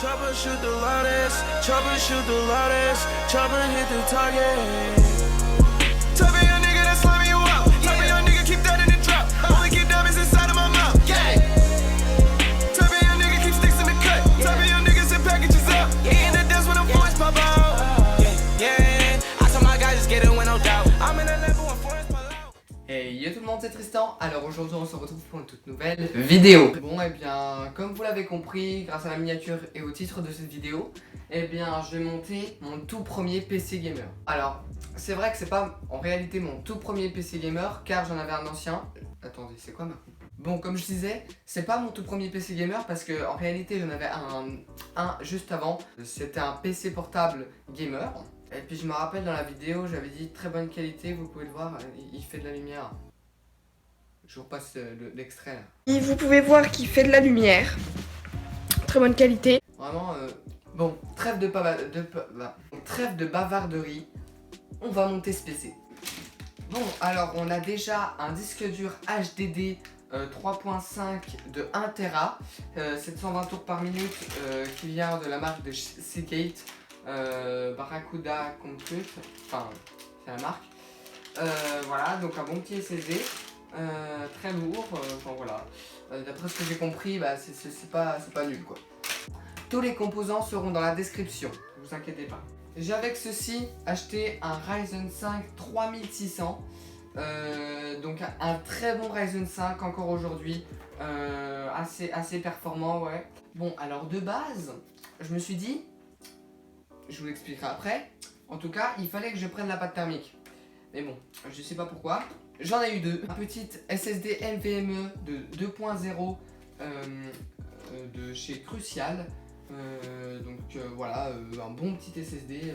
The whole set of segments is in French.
Chopper shoot the loudest, chopper shoot the loudest, chopper hit the target. Type of young nigga that slamming you up. Type of young nigga keep that in the drop. Only keep diamonds inside of my mouth. Yeah. Type of young nigga keep sticks in the cut. Type of young niggas send packages up. In the dance when the boys pop out. Yeah. I told my guys just get it with no doubt. I'm in a level when foreigns pop out. Hey yo tout le monde, c'est Tristan. Alors aujourd'hui on se retrouve pour une toute nouvelle vidéo. Bon et bien comme vous l'avez compris grâce à la miniature et au titre de cette vidéo, eh bien je vais monter mon tout premier PC gamer. Alors c'est vrai que c'est pas en réalité mon tout premier PC gamer car j'en avais un ancien. Attendez, c'est quoi maintenant? Bon, comme je disais, c'est pas mon tout premier PC gamer parce que en réalité j'en avais un juste avant. C'était un PC portable gamer. Et puis je me rappelle dans la vidéo, j'avais dit très bonne qualité, vous pouvez le voir, il fait de la lumière. Je vous repasse l'extrait là. Et vous pouvez voir qu'il fait de la lumière. Très bonne qualité. Vraiment, bon, trêve de bavarderie, on va monter ce PC. Bon, alors on a déjà un disque dur HDD 3.5 de 1 Tera, 720 tours par minute qui vient de la marque de Seagate. Barracuda Compute, enfin c'est la marque. Voilà, donc un bon petit SSD, très lourd, enfin voilà. D'après ce que j'ai compris, bah, c'est pas nul quoi. Tous les composants seront dans la description, ne vous inquiétez pas. J'ai avec ceci acheté un Ryzen 5 3600, donc un très bon Ryzen 5 encore aujourd'hui, assez performant, ouais. Bon, alors de base, je me suis dit, je vous l'expliquerai après. En tout cas, il fallait que je prenne la pâte thermique. Mais bon, je sais pas pourquoi. J'en ai eu deux. Un petit SSD NVMe de 2.0 de chez Crucial. Voilà, un bon petit SSD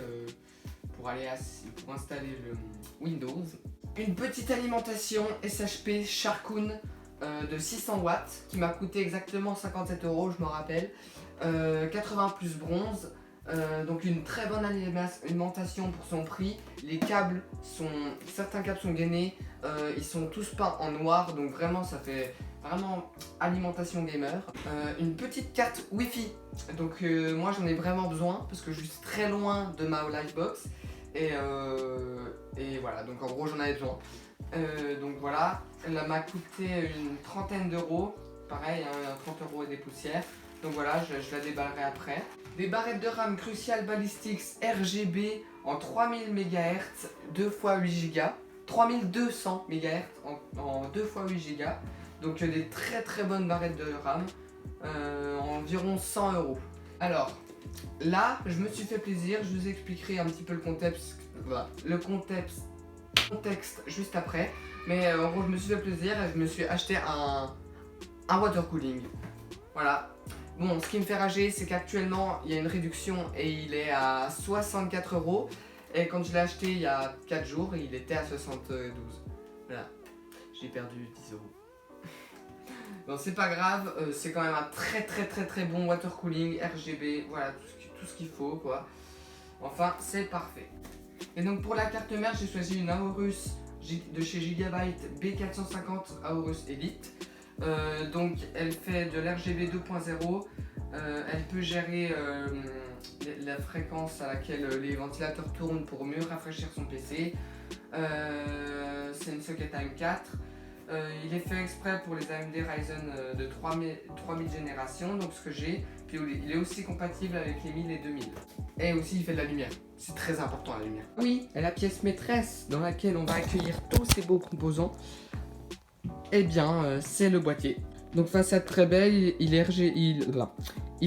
pour installer le Windows. Une petite alimentation SHP Sharkoon de 600 watts qui m'a coûté exactement 57 €, je me rappelle. 80 plus bronze. Donc une très bonne alimentation pour son prix. Les câbles certains câbles sont gainés, ils sont tous peints en noir, donc vraiment ça fait vraiment alimentation gamer. Une petite carte Wi-Fi, donc moi j'en ai vraiment besoin parce que je suis très loin de ma Livebox et voilà, donc en gros j'en avais besoin. Donc voilà, elle m'a coûté une trentaine d'euros, pareil, hein, 30 € et des poussières. Donc voilà, je la déballerai après. Des barrettes de RAM Crucial Ballistics RGB en 3000 MHz 2x8 Go, 3200 MHz en 2x8 Go. Donc des très bonnes barrettes de RAM, environ 100 €. Alors là, je me suis fait plaisir, je vous expliquerai un petit peu le contexte juste après. Mais en gros, je me suis fait plaisir et je me suis acheté un water cooling. Voilà. Bon, ce qui me fait rager, c'est qu'actuellement, il y a une réduction et il est à 64 €. Et quand je l'ai acheté il y a 4 jours, il était à 72. Voilà, j'ai perdu 10 €. Bon, c'est pas grave, c'est quand même un très bon water cooling, RGB, voilà, tout ce qu'il faut, quoi. Enfin, c'est parfait. Et donc pour la carte mère, j'ai choisi une Aorus de chez Gigabyte B450 Aorus Elite. Donc elle fait de l'RGB 2.0, elle peut gérer la fréquence à laquelle les ventilateurs tournent pour mieux rafraîchir son PC. C'est une socket AM4. Il est fait exprès pour les AMD Ryzen de 3000 générations, donc ce que j'ai. Puis il est aussi compatible avec les 1000 et 2000. Et aussi il fait de la lumière, c'est très important la lumière. Oui, et la pièce maîtresse dans laquelle on va accueillir tous ces beaux composants, eh bien c'est le boîtier. Donc façade très belle, il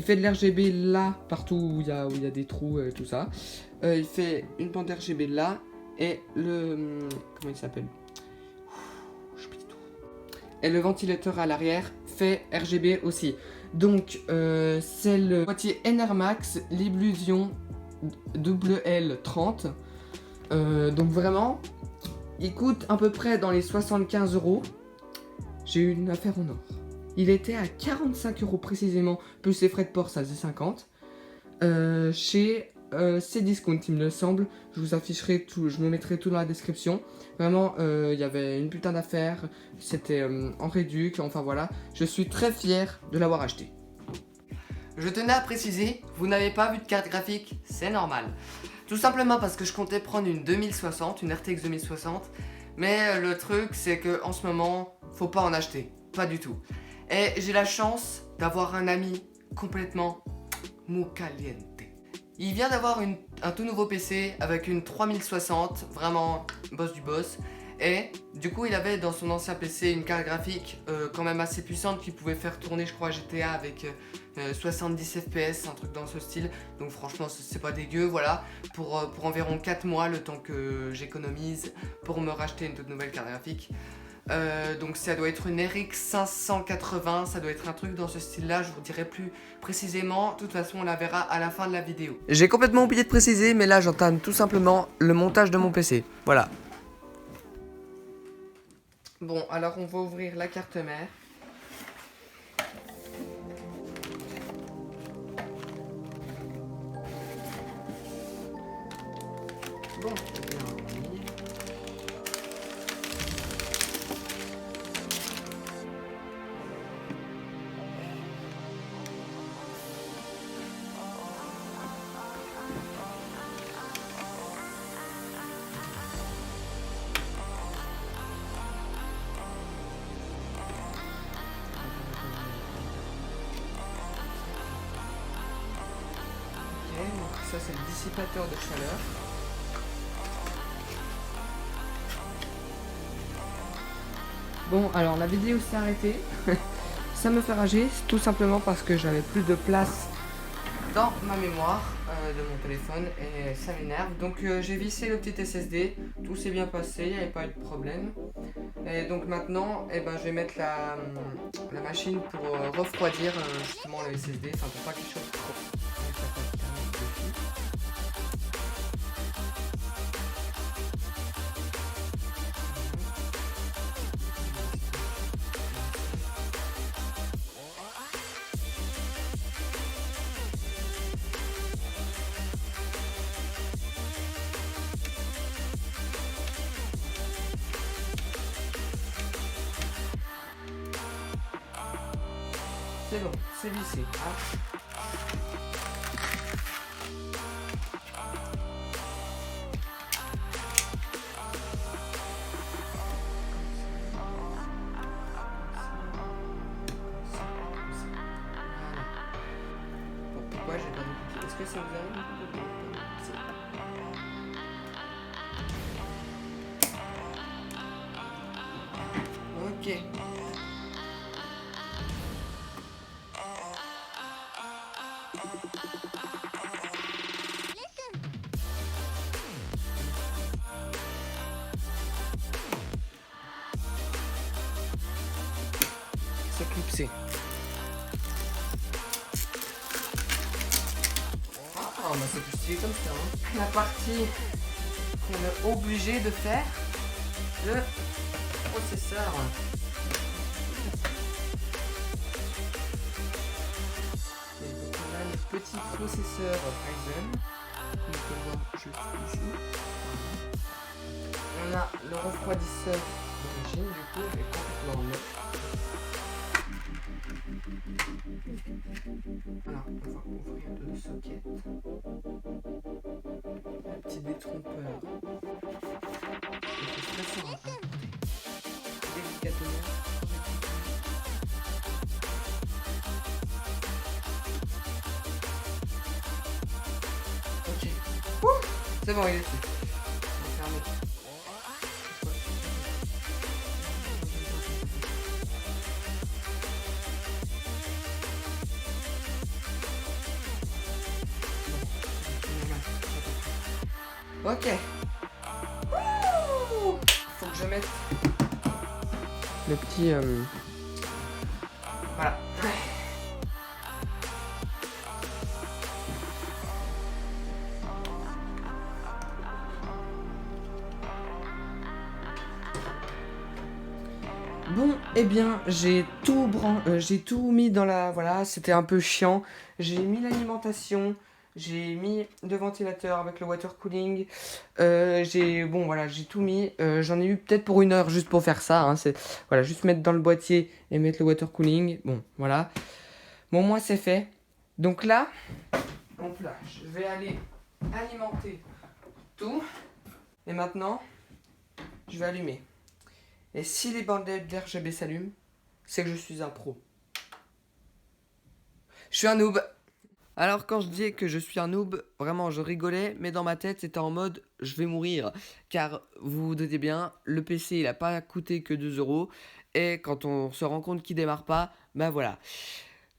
fait de l'RGB là, partout où il y a des trous et tout ça. Il fait une bande RGB là, et comment il s'appelle? Et le ventilateur à l'arrière fait RGB aussi. Donc c'est le boîtier Enermax L'Illusion WL30. Donc vraiment, il coûte à peu près dans les 75 €. J'ai eu une affaire en or. Il était à 45 € précisément, plus les frais de port, ça faisait 50. Chez Cdiscount, il me semble. Je vous afficherai tout, je vous mettrai tout dans la description. Vraiment, il y avait une putain d'affaire. C'était en réduc, enfin voilà. Je suis très fier de l'avoir acheté. Je tenais à préciser, vous n'avez pas vu de carte graphique, c'est normal. Tout simplement parce que je comptais prendre une 2060, une RTX 2060. Mais le truc, c'est que en ce moment, faut pas en acheter. Pas du tout. Et j'ai la chance d'avoir un ami complètement muy caliente. Il vient d'avoir un tout nouveau PC avec une 3060, vraiment boss du boss. Et du coup il avait dans son ancien PC une carte graphique quand même assez puissante qui pouvait faire tourner je crois GTA avec 70 fps, un truc dans ce style. Donc franchement c'est pas dégueu, voilà. Pour environ 4 mois le temps que j'économise pour me racheter une toute nouvelle carte graphique. Donc ça doit être une RX 580, ça doit être un truc dans ce style là, je vous dirai plus précisément, de toute façon on la verra à la fin de la vidéo. J'ai complètement oublié de préciser mais là j'entame tout simplement le montage de mon PC, voilà. Bon alors on va ouvrir la carte mère. Bon, bien remis. Donc ça c'est le dissipateur de chaleur. Bon alors la vidéo s'est arrêtée. Ça me fait rager, tout simplement parce que j'avais plus de place dans ma mémoire de mon téléphone et ça m'énerve. Donc j'ai vissé le petit SSD, tout s'est bien passé, il n'y avait pas eu de problème. Et donc maintenant je vais mettre la machine pour refroidir justement le SSD, enfin pour pas quelque chose de trop. C'est bon, c'est vissé. Pourquoi j'ai pas de... Est-ce que ça vous arrive? Ok. C'est clipsé. Ah, bah c'est plus stylé comme ça. Hein. La partie qu'on est obligé de faire, le processeur. Et donc on a le petit processeur Ryzen. On peut le voir juste ici. On a le refroidisseur d'origine du coup, est complètement neuf. Alors, on va ouvrir le socket. Le petit détrompeur. Il faut très fort délicatement. Ok. C'est bon, il est dessus. On va fermer. Ok. Faut que je mette le petit... Voilà. Bon, eh bien, j'ai tout mis dans la... Voilà, c'était un peu chiant. J'ai mis l'alimentation... J'ai mis le ventilateur avec le water cooling. Bon voilà, j'ai tout mis. J'en ai eu peut-être pour 1 heure juste pour faire ça. Hein. C'est voilà, juste mettre dans le boîtier et mettre le water cooling. Bon, voilà. Bon, moi c'est fait. Donc là, je vais aller alimenter tout. Et maintenant, je vais allumer. Et si les bandelettes d'RGB s'allument, c'est que je suis un pro. Je suis un noob. Alors quand je dis que je suis un noob, vraiment je rigolais, mais dans ma tête c'était en mode je vais mourir. Car vous vous doutez bien, le PC il a pas coûté que 2 euros. Et quand on se rend compte qu'il démarre pas, bah voilà.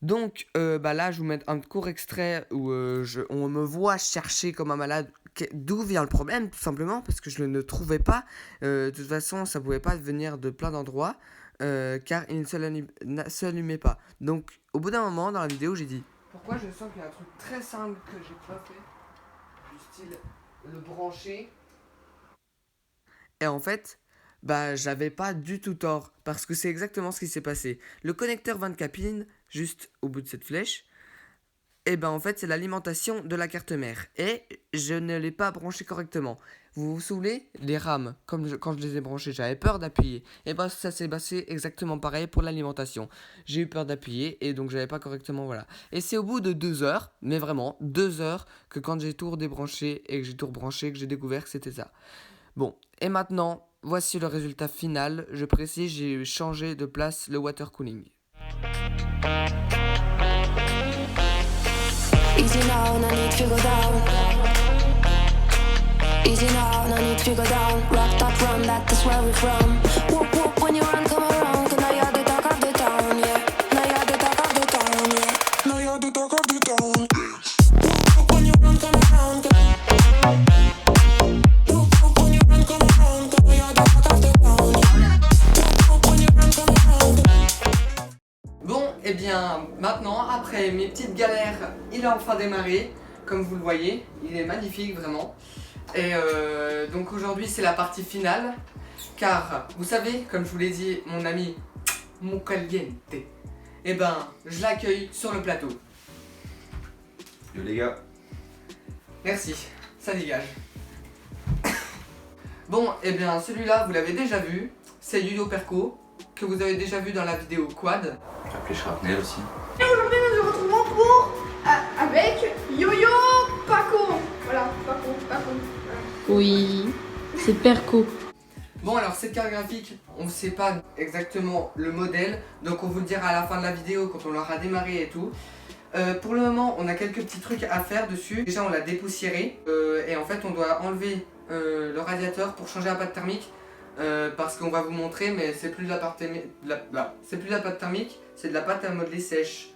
Donc là je vous mets un court extrait où on me voit chercher comme un malade. D'où vient le problème tout simplement parce que je ne trouvais pas. De toute façon ça pouvait pas venir de plein d'endroits. Car il ne s'allumait pas. Donc au bout d'un moment dans la vidéo j'ai dit pourquoi je sens qu'il y a un truc très simple que j'ai pas fait, du style le brancher. Et en fait, j'avais pas du tout tort, parce que c'est exactement ce qui s'est passé. Le connecteur 24 pins, juste au bout de cette flèche, en fait c'est l'alimentation de la carte mère. Et je ne l'ai pas branché correctement. Vous vous souvenez, les rames, quand je les ai branchées, j'avais peur d'appuyer. Et ça s'est passé exactement pareil pour l'alimentation. J'ai eu peur d'appuyer et donc j'avais pas correctement, voilà. Et c'est au bout de 2 heures, mais vraiment 2 heures, que quand j'ai tout débranché et que j'ai tout rebranché, que j'ai découvert que c'était ça. Bon, et maintenant, voici le résultat final. Je précise, j'ai changé de place le water cooling. Easy now, no need to go down. Easy now, no need to go down. Rock top run, that's where we're from. Whoop whoop when you run, come around. Cause now you're the talk of the town, yeah. Now you're the talk of the town, yeah. Now you're the talk of the town. Whoop whoop when you run, come around. Whoop whoop when you run, come around. Cause now you're the talk of the town, yeah. Whoop whoop when you run, come around. Bon, et bien maintenant, après mes petites galères, il a enfin démarré. Comme vous le voyez, il est magnifique vraiment. Et donc aujourd'hui c'est la partie finale. Car vous savez, comme je vous l'ai dit, mon ami Mon Caliente, je l'accueille sur le plateau. Yo les gars. Merci, ça dégage. Bon, et bien celui-là vous l'avez déjà vu. C'est Yo-Yo Perco, que vous avez déjà vu dans la vidéo Quad. Appelé Shrapnel aussi. Et aujourd'hui, nous nous retrouvons pour avec Yo-Yo Paco. Voilà, Paco. Voilà. Oui, c'est Perco. Bon alors cette carte graphique, on ne sait pas exactement le modèle, donc on vous le dira à la fin de la vidéo quand on l'aura démarré et tout. Pour le moment on a quelques petits trucs à faire dessus. Déjà on l'a dépoussiéré et en fait on doit enlever le radiateur pour changer la pâte thermique. Parce qu'on va vous montrer, mais c'est plus de la pâte thermique, c'est plus de la pâte thermique, c'est de la pâte à modeler sèche.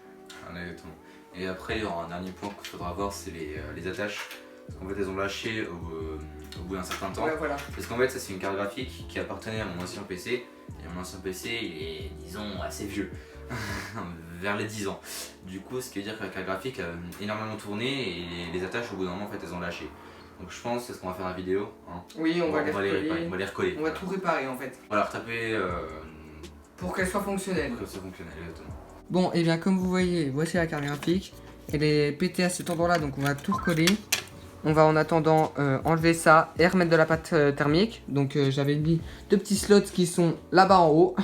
Exactement. Et après il y aura un dernier point qu'il faudra voir, c'est les attaches. Parce qu'en fait elles ont lâché au bout d'un certain temps. Ouais, voilà. Parce qu'en fait ça c'est une carte graphique qui appartenait à mon ancien PC. Et mon ancien PC il est disons assez vieux. Vers les 10 ans. Du coup ce qui veut dire que la carte graphique a énormément tourné et les attaches au bout d'un moment en fait elles ont lâché. Donc je pense que c'est ce qu'on va faire dans la vidéo. Hein. Oui, on va les recoller. On va tout réparer en fait. On va la retaper pour qu'elle soit fonctionnelle. pour que ça fonctionne, exactement. Bon, et bien comme vous voyez, voici la carte graphique. Elle est pétée à cet endroit-là, donc on va tout recoller. On va en attendant enlever ça et remettre de la pâte thermique. Donc j'avais mis 2 petits slots qui sont là-bas en haut.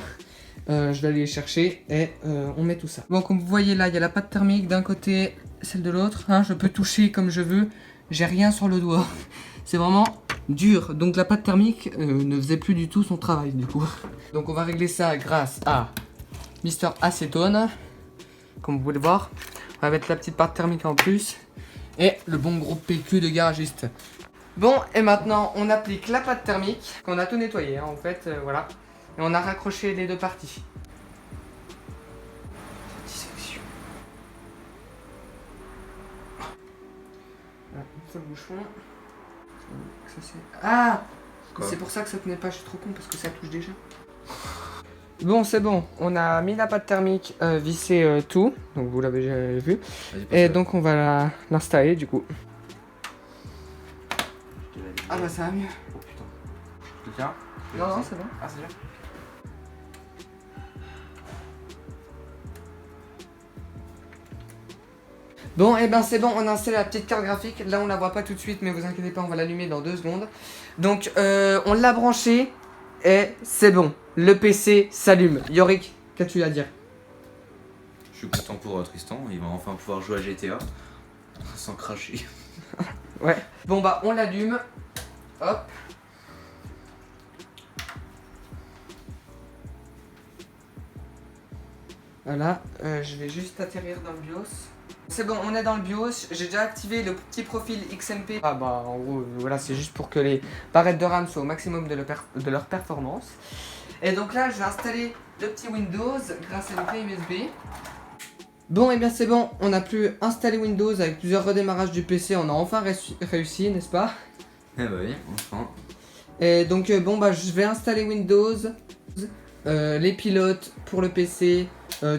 Je vais aller les chercher et on met tout ça. Bon, comme vous voyez là, il y a la pâte thermique d'un côté, celle de l'autre. Hein, je peux toucher comme je veux. J'ai rien sur le doigt. C'est vraiment dur. Donc la pâte thermique ne faisait plus du tout son travail du coup. Donc on va régler ça grâce à Mister Acetone. Comme vous pouvez le voir. On va mettre la petite pâte thermique en plus. Et le bon gros PQ de garagiste. Bon, et maintenant on applique la pâte thermique qu'on a tout nettoyé hein, en fait, voilà. Et on a raccroché les 2 parties. Voilà, un seul bouchon. Ah, c'est pour ça que ça tenait pas, je suis trop con parce que ça touche déjà. Bon, c'est bon, on a mis la pâte thermique, vissé tout, donc vous l'avez déjà vu. Et donc on va l'installer du coup. Ah bah ça va mieux. Oh putain. Je te tiens? Non, c'est bon. Ah, c'est bien. Bon, et ben c'est bon, on a installé la petite carte graphique. Là on la voit pas tout de suite, mais vous inquiétez pas, on va l'allumer dans 2 secondes. Donc on l'a branché et c'est bon. Le PC s'allume. Yorick, qu'as-tu à dire? Je suis content pour Tristan, il va enfin pouvoir jouer à GTA sans cracher. Ouais. Bon bah on l'allume. Hop. Voilà, je vais juste atterrir dans le BIOS. C'est bon, on est dans le BIOS, j'ai déjà activé le petit profil XMP. Ah bah en gros, voilà, c'est juste pour que les barrettes de RAM soient au maximum de leur performance. Et donc là, je vais installer le petit Windows grâce à une clé USB. Bon, et bien c'est bon, on a pu installer Windows avec plusieurs redémarrages du PC, on a enfin réussi, n'est-ce pas? Eh bah oui, enfin. Et donc bon bah je vais installer Windows, les pilotes pour le PC,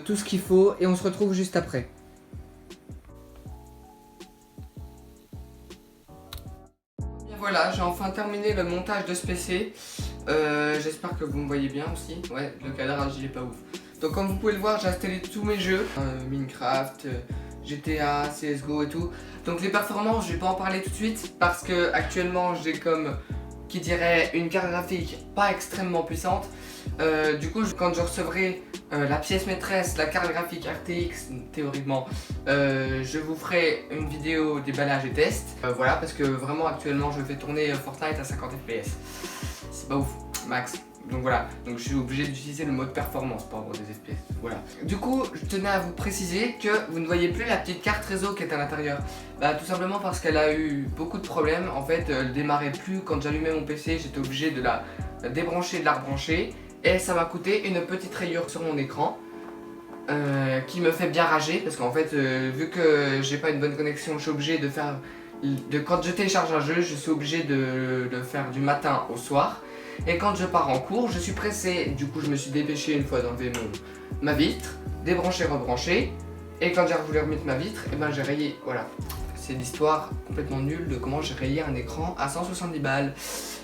tout ce qu'il faut et on se retrouve juste après. Bien voilà, j'ai enfin terminé le montage de ce PC. J'espère que vous me voyez bien aussi. Ouais, le cadrage il est pas ouf. Donc comme vous pouvez le voir, j'ai installé tous mes jeux, Minecraft, GTA, CSGO et tout. Donc les performances, je vais pas en parler tout de suite parce que actuellement j'ai comme qui dirait une carte graphique pas extrêmement puissante. Du coup, quand je recevrai la pièce maîtresse, la carte graphique RTX, théoriquement, je vous ferai une vidéo déballage et test. Voilà, parce que vraiment actuellement je fais tourner Fortnite à 50 fps. C'est pas ouf, max. Donc voilà, donc je suis obligé d'utiliser le mode performance pour avoir des FPS. Voilà. Du coup, je tenais à vous préciser que vous ne voyez plus la petite carte réseau qui est à l'intérieur. Bah tout simplement parce qu'elle a eu beaucoup de problèmes. En fait, elle démarrait plus quand j'allumais mon PC. J'étais obligé de la débrancher, de la rebrancher. Et ça m'a coûté une petite rayure sur mon écran. Qui me fait bien rager. Parce qu'en fait, vu que j'ai pas une bonne connexion, je suis obligé de faire... quand je télécharge un jeu, je suis obligé de le faire du matin au soir. Et quand je pars en cours, je suis pressé, du coup je me suis dépêché une fois d'enlever ma vitre, débrancher, rebrancher. Et quand j'ai voulu remettre ma vitre, et ben j'ai rayé, voilà. C'est l'histoire complètement nulle de comment j'ai rayé un écran à 170 balles.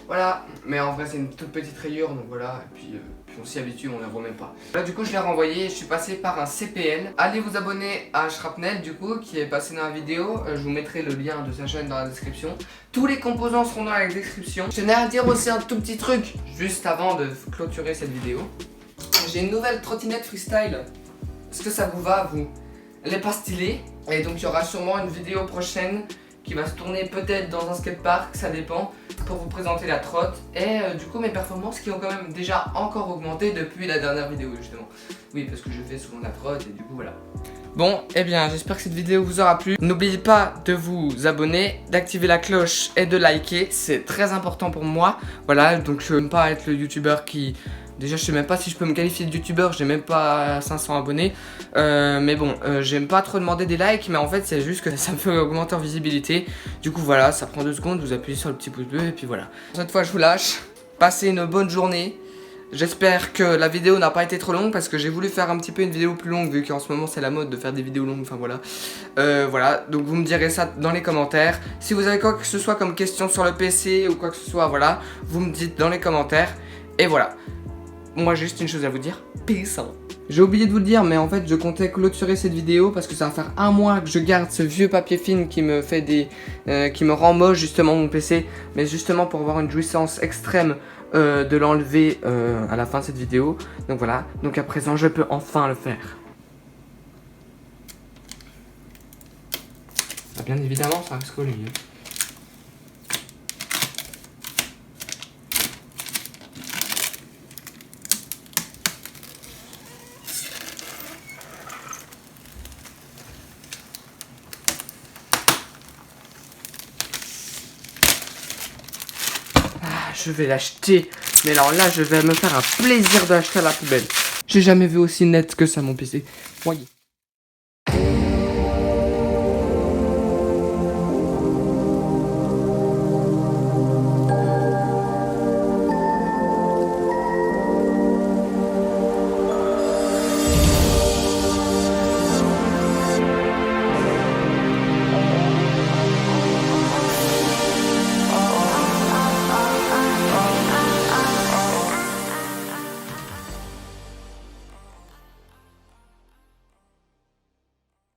Voilà, mais en vrai c'est une toute petite rayure, donc voilà, et puis on s'y habitue, on ne remet pas. Là du coup je l'ai renvoyé, je suis passé par un CPN. Allez vous abonner à Shrapnel du coup, qui est passé dans la vidéo, je vous mettrai le lien de sa chaîne dans la description. Tous les composants seront dans la description. Je tenais à dire aussi un tout petit truc, juste avant de clôturer cette vidéo. J'ai une nouvelle trottinette freestyle. Est-ce que ça vous va, vous? Elle est pas stylée, et donc il y aura sûrement une vidéo prochaine qui va se tourner peut-être dans un skatepark, ça dépend, pour vous présenter la trotte et du coup mes performances qui ont quand même déjà encore augmenté depuis la dernière vidéo justement. Oui, parce que je fais souvent la trotte et du coup voilà. Bon, eh bien j'espère que cette vidéo vous aura plu. N'oubliez pas de vous abonner, d'activer la cloche et de liker, c'est très important pour moi. Voilà, donc je ne veux pas être le youtubeur qui... Déjà je sais même pas si je peux me qualifier de youtubeur, j'ai même pas 500 abonnés. Mais bon, j'aime pas trop demander des likes, mais en fait c'est juste que ça me fait augmenter en visibilité. Du coup voilà, ça prend 2 secondes, vous appuyez sur le petit pouce bleu et puis voilà. Cette fois je vous lâche, passez une bonne journée. J'espère que la vidéo n'a pas été trop longue parce que j'ai voulu faire un petit peu une vidéo plus longue vu qu'en ce moment c'est la mode de faire des vidéos longues, enfin voilà. Voilà, donc vous me direz ça dans les commentaires. Si vous avez quoi que ce soit comme question sur le PC ou quoi que ce soit, voilà, vous me dites dans les commentaires. Et voilà. Moi j'ai juste une chose à vous dire, peace out. J'ai oublié de vous le dire, mais en fait je comptais clôturer cette vidéo parce que ça va faire un mois que je garde ce vieux papier film qui me fait qui me rend moche justement mon PC. Mais justement pour avoir une jouissance extrême de l'enlever à la fin de cette vidéo. Donc voilà, donc à présent je peux enfin le faire. Ah, bien évidemment ça reste collé. Je vais l'acheter, mais alors là je vais me faire un plaisir de l'acheter à la poubelle. J'ai jamais vu aussi net que ça mon PC. Voyez.